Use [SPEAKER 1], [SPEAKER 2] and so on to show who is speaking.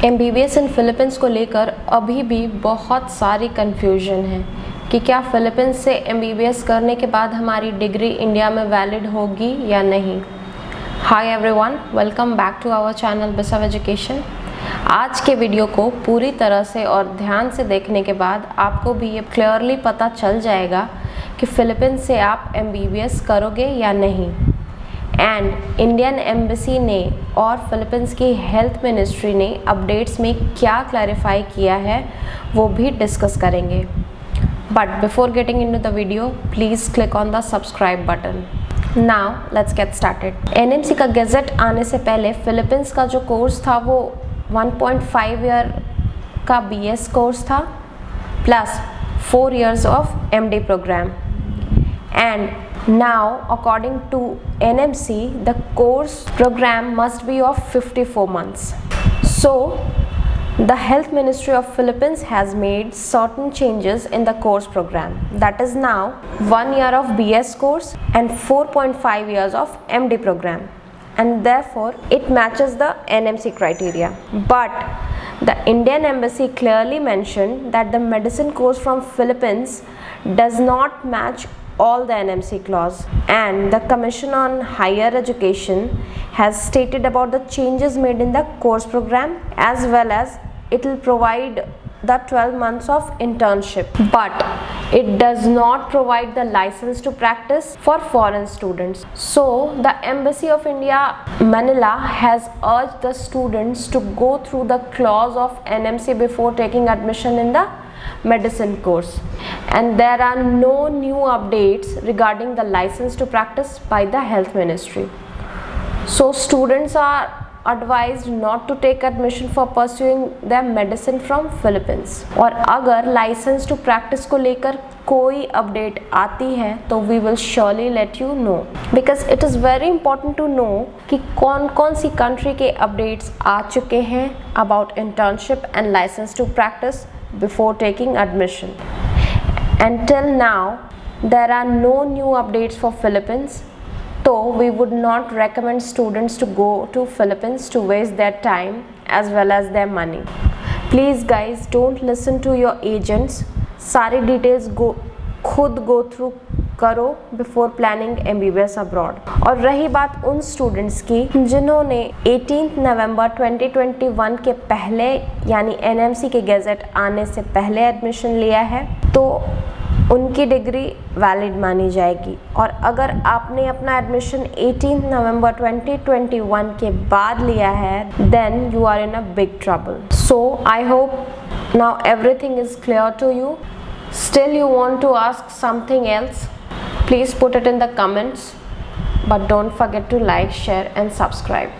[SPEAKER 1] MBBS इन Philippines को लेकर अभी भी बहुत सारी कन्फ्यूजन है कि क्या फिलीपींस से MBBS करने के बाद हमारी डिग्री इंडिया में वैलिड होगी या नहीं। Hi everyone, welcome back to our channel बिसव एजुकेशन। आज के वीडियो को पूरी तरह से और ध्यान से देखने के बाद आपको भी ये क्लियरली पता चल जाएगा कि फिलीपींस से आप MBBS करोगे या नहीं। एंड इंडियन एम्बेसी ने और फिलीपींस की हेल्थ मिनिस्ट्री ने अपडेट्स में क्या क्लैरिफाई किया है वो भी डिस्कस करेंगे। But before getting into the video, please click on the subscribe button. Now let's get started. NMC का गैजेट आने से पहले फिलीपींस का जो कोर्स था वो 1.5 ईयर का BS कोर्स था plus 4 years of MD program. And now, according to NMC, the course program must be of 54 months. So, the Health Ministry of Philippines has made certain changes in the course program. That is now 1 year of BS course and 4.5 years of MD program. And therefore, it matches the NMC criteria. But the Indian Embassy clearly mentioned that the medicine course from Philippines does not match all the NMC clause, and the Commission on Higher Education has stated about the changes made in the course program, as well as it will provide the 12 months of internship, but it does not provide the license to practice for foreign students. So the Embassy of India Manila has urged the students to go through the clause of NMC before taking admission in the medicine course, and there are no new updates regarding the license to practice by the health ministry. So students are advised not to take admission for pursuing their medicine from Philippines. और अगर license to practice को लेकर कोई update आती है तो we will surely let you know, because it is very important to know कि कौन कौन सी country के अपडेट्स आ चुके हैं about internship and license to practice before taking admission. Until now, there are no new updates for Philippines, so we would not recommend students to go to Philippines to waste their time as well as their money. Please guys, don't listen to your agents. सारी details खुद go through करो before planning MBBS abroad. और रही बात उन students की जिन्होंने 18 नवंबर 2021 के पहले यानी NMC के गैजेट आने से पहले एडमिशन लिया है, तो उनकी डिग्री वैलिड मानी जाएगी। और अगर आपने अपना एडमिशन 18 नवंबर 2021 के बाद लिया है, then you are in a big trouble. So I hope now everything is clear to you. Still you want to ask something else? Please put it in the comments, but don't forget to like, share and subscribe.